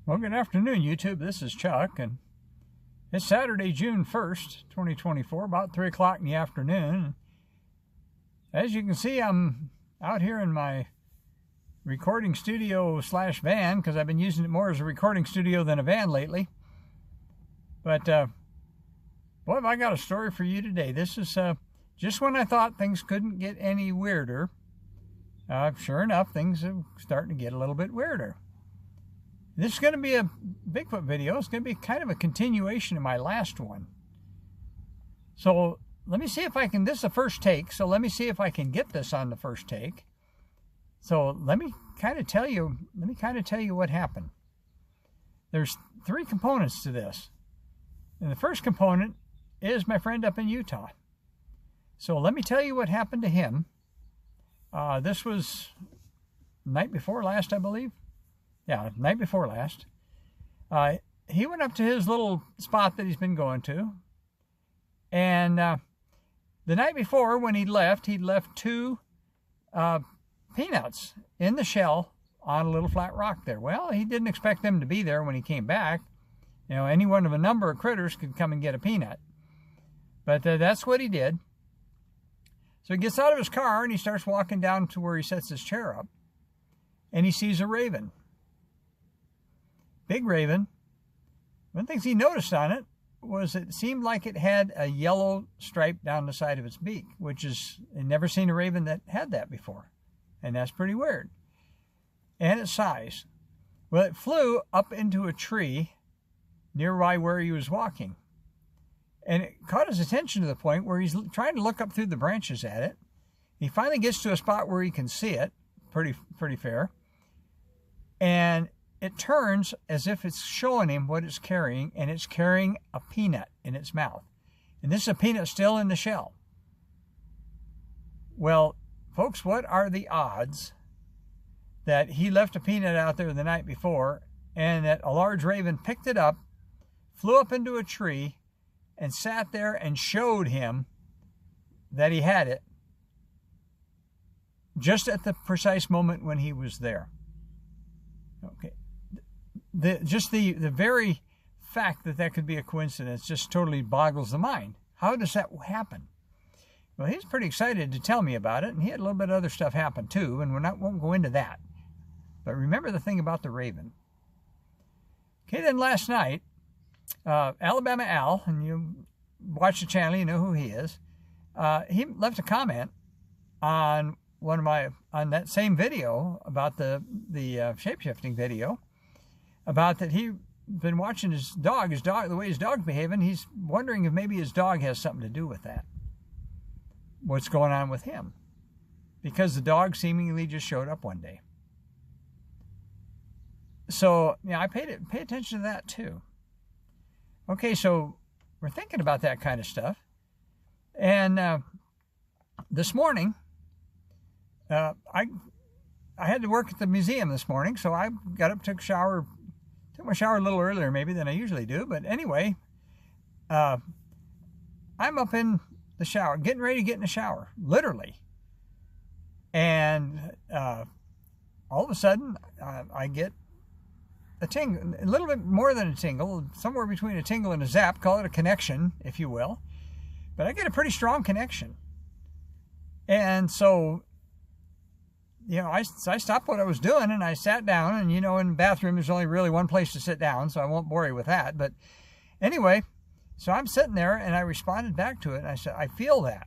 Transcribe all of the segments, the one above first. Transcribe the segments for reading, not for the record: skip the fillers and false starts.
Well, good afternoon, YouTube. This is Chuck, and it's Saturday, June 1st, 2024, about 3 o'clock in the afternoon. As you can see, I'm out here in my recording studio slash van, because I've been using it more as a recording studio than a van lately. But, boy, have I got a story for you today. This is just when I thought things couldn't get any weirder. Sure enough, things are starting to get a little bit weirder. This is going to be a Bigfoot video. It's going to be kind of a continuation of my last one. So let me see if I can, this is the first take, so let me see if I can get this on the first take. So let me kind of tell you what happened. There's 3 components to this. And the first component is my friend up in Utah. So let me tell you what happened to him. This was night before last, I believe. Yeah, night before last. He went up to his little spot that he's been going to. And the night before, when he'd left 2 peanuts in the shell on a little flat rock there. Well, he didn't expect them to be there when he came back. You know, any one of a number of critters could come and get a peanut. But that's what he did. So he gets out of his car and he starts walking down to where he sets his chair up. And he sees a raven. Big raven. One of the things he noticed on it was it seemed like it had a yellow stripe down the side of its beak, which is, I'd never seen a raven that had that before. And that's pretty weird. And its size. Well, it flew up into a tree nearby where he was walking. And it caught his attention to the point where he's trying to look up through the branches at it. He finally gets to a spot where he can see it, pretty fair. And it turns as if it's showing him what it's carrying, and it's carrying a peanut in its mouth. And this is a peanut still in the shell. Well, folks, what are the odds that he left a peanut out there the night before, and that a large raven picked it up, flew up into a tree, and sat there and showed him that he had it just at the precise moment when he was there? Okay. The very fact that could be a coincidence just totally boggles the mind. How does that happen? Well, he's pretty excited to tell me about it, and he had a little bit of other stuff happen too, and won't go into that. But remember the thing about the raven. Okay, then last night, Alabama Al, and you watch the channel, you know who he is. He left a comment on on that same video about the shape-shifting video, about that he'd been watching his dog, the way his dog's behaving. He's wondering if maybe his dog has something to do with that. What's going on with him? Because the dog seemingly just showed up one day. So, yeah, I pay attention to that too. Okay, so we're thinking about that kind of stuff. And this morning, I had to work at the museum this morning, so I got up, took my shower a little earlier maybe than I usually do. But anyway, I'm up in the shower, getting ready to get in the shower, literally. And all of a sudden, I get a tingle, a little bit more than a tingle, somewhere between a tingle and a zap. Call it a connection, if you will. But I get a pretty strong connection. And so, you know, I stopped what I was doing and I sat down, and, you know, in the bathroom, there's only really one place to sit down, so I won't bore you with that. But anyway, so I'm sitting there and I responded back to it, and I said, I feel that.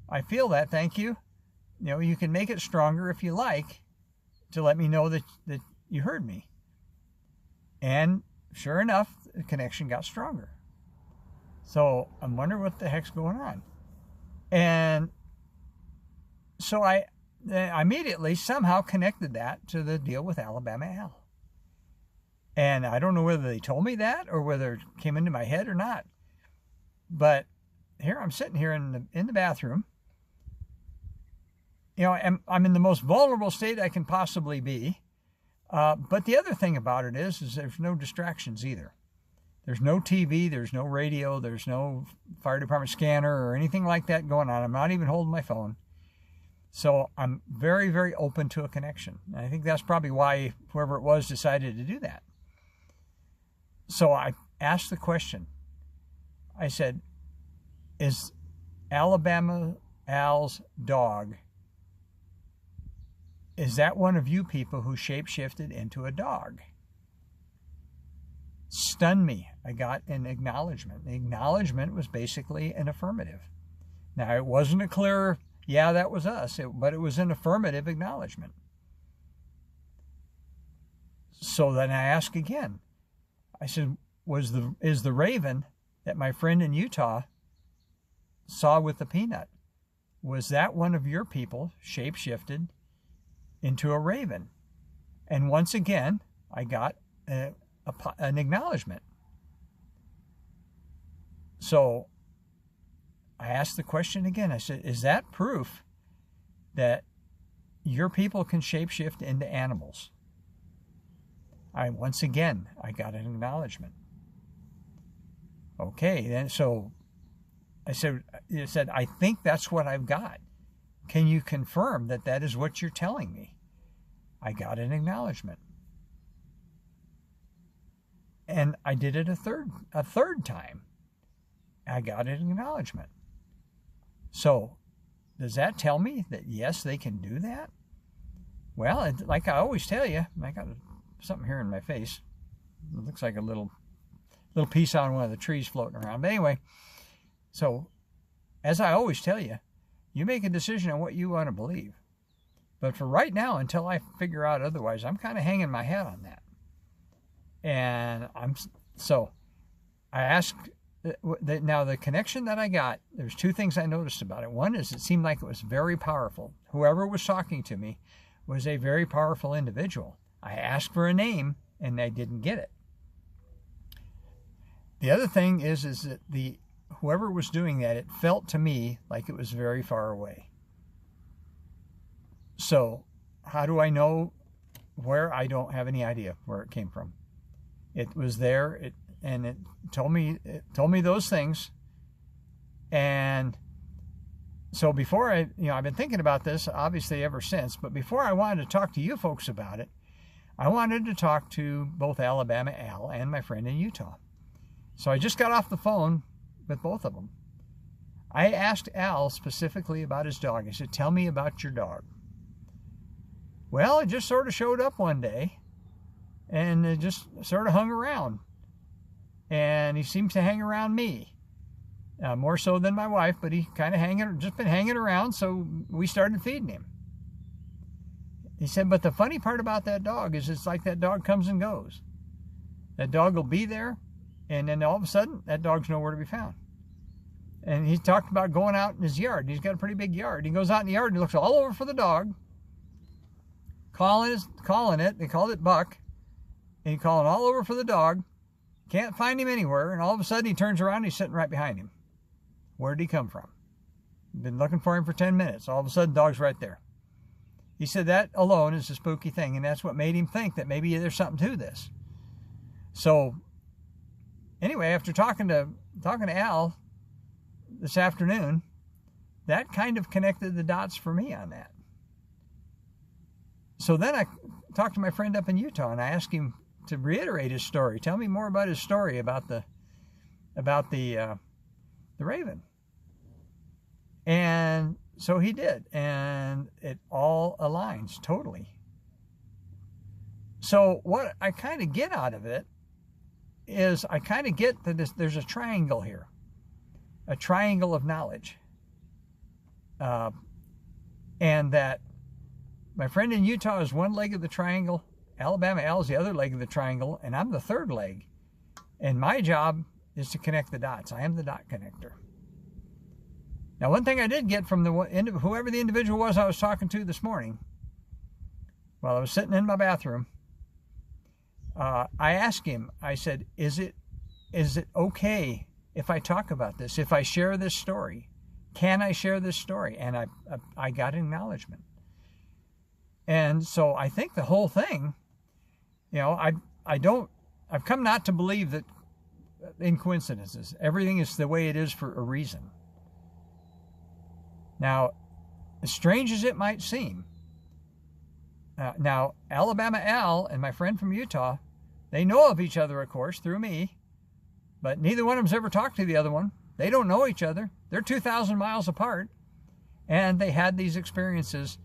I feel that, thank you. You know, you can make it stronger if you like to let me know that you heard me. And sure enough, the connection got stronger. So I'm wondering what the heck's going on. And so I immediately somehow connected that to the deal with Alabama Al. And I don't know whether they told me that or whether it came into my head or not. But here I'm sitting here in the bathroom. You know, I'm in the most vulnerable state I can possibly be. But the other thing about it is there's no distractions either. There's no TV, there's no radio, there's no fire department scanner or anything like that going on. I'm not even holding my phone. So I'm very, very open to a connection. And I think that's probably why whoever it was decided to do that. So I asked the question. I said, is Alabama Al's dog, is that one of you people who shapeshifted into a dog? Stunned me. I got an acknowledgement. The acknowledgement was basically an affirmative. Now, it wasn't a clear, yeah, that was us, but it was an affirmative acknowledgement. So then I asked again. I said, is the raven that my friend in Utah saw with the peanut, was that one of your people shapeshifted into a raven? And once again, I got an acknowledgement. So I asked the question again. I said, is that proof that your people can shapeshift into animals? Once again, I got an acknowledgement. Okay, then so I said, I think that's what I've got. Can you confirm that that is what you're telling me? I got an acknowledgement. And I did it a third time. I got an acknowledgement. So, does that tell me that yes, they can do that? Well, like I always tell you, I got something here in my face. It looks like a little piece on one of the trees floating around. But anyway, so as I always tell you, you make a decision on what you want to believe. But for right now, until I figure out otherwise, I'm kind of hanging my hat on that. And I asked, now the connection that I got, there's two things I noticed about it. One is it seemed like it was very powerful. Whoever was talking to me was a very powerful individual. I asked for a name and I didn't get it. The other thing is that whoever was doing that, it felt to me like it was very far away. So how do I know where? I don't have any idea where it came from. It was there, and it told me those things. And so before I've been thinking about this obviously ever since, but before I wanted to talk to you folks about it, I wanted to talk to both Alabama Al and my friend in Utah. So I just got off the phone with both of them. I asked Al specifically about his dog. I said, tell me about your dog. Well, it just sort of showed up one day, and it just sort of hung around. And he seems to hang around me, more so than my wife, but he kind of just been hanging around, so we started feeding him. He said, but the funny part about that dog is it's like that dog comes and goes. That dog will be there, and then all of a sudden, that dog's nowhere to be found. And he talked about going out in his yard. He's got a pretty big yard. He goes out in the yard and he looks all over for the dog, calling it. They called it Buck. And he's calling all over for the dog. Can't find him anywhere. And all of a sudden, he turns around and he's sitting right behind him. Where did he come from? Been looking for him for 10 minutes. All of a sudden, the dog's right there. He said that alone is a spooky thing, and that's what made him think that maybe there's something to this. So, anyway, after talking to Al this afternoon, that kind of connected the dots for me on that. So then I talked to my friend up in Utah, and I asked him to reiterate his story. Tell me more about his story about the raven. And so he did, and it all aligns totally. So what I kind of get out of it is I kind of get that there's a triangle here, a triangle of knowledge. And that my friend in Utah is one leg of the triangle, Alabama Al is the other leg of the triangle, and I'm the third leg. And my job is to connect the dots. I am the dot connector. Now, one thing I did get from whoever the individual was I was talking to this morning, while I was sitting in my bathroom, I asked him, I said, is it okay if I talk about this, if I share this story? Can I share this story? And I got acknowledgement. And so I think the whole thing, I've come not to believe that in coincidences. Everything is the way it is for a reason. Now, as strange as it might seem, now Alabama Al and my friend from Utah, They know of each other, of course, through me, but neither one of them's ever talked to the other one. They don't know each other. They're 2,000 miles apart, and they had these experiences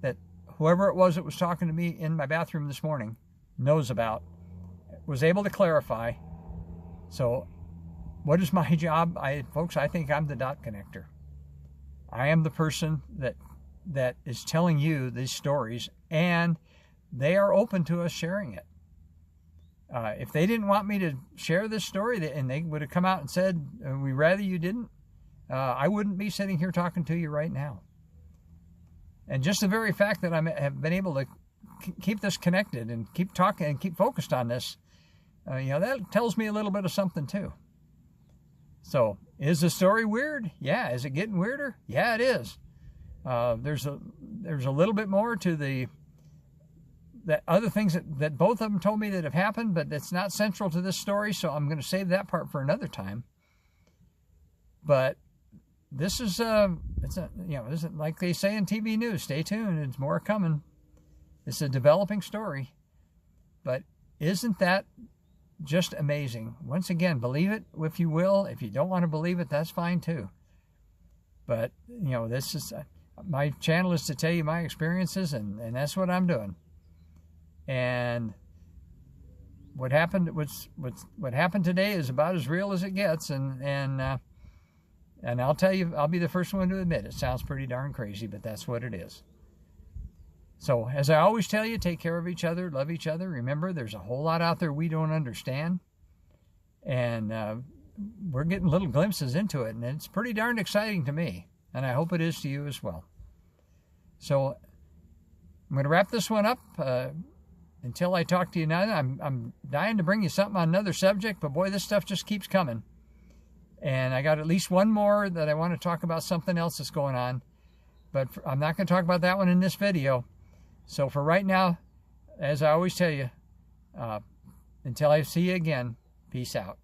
that whoever it was that was talking to me in my bathroom this morning knows about, was able to clarify. So what is my job? Folks, I think I'm the dot connector. I am the person that is telling you these stories, and they are open to us sharing it. If they didn't want me to share this story, and they would have come out and said, we'd rather you didn't, I wouldn't be sitting here talking to you right now. And just the very fact that I have been able to keep this connected and keep talking and keep focused on this, that tells me a little bit of something too. So, is the story weird? Yeah. Is it getting weirder? Yeah, it is. There's a little bit more to the other things that both of them told me that have happened, but it's not central to this story, so I'm going to save that part for another time. But this is this is like they say in TV news. Stay tuned. It's more coming. It's a developing story. But isn't that just amazing? Once again, believe it if you will. If you don't want to believe it, that's fine too. But this is my channel is to tell you my experiences, and that's what I'm doing. And what happened today is about as real as it gets, and I'll tell you, I'll be the first one to admit it sounds pretty darn crazy, but that's what it is. So, as I always tell you, take care of each other, love each other. Remember, there's a whole lot out there we don't understand, and we're getting little glimpses into it, and it's pretty darn exciting to me, and I hope it is to you as well. So, I'm going to wrap this one up. Until I talk to you now, I'm dying to bring you something on another subject, but boy, this stuff just keeps coming. And I got at least one more that I want to talk about, something else that's going on. But I'm not going to talk about that one in this video. So for right now, as I always tell you, until I see you again, peace out.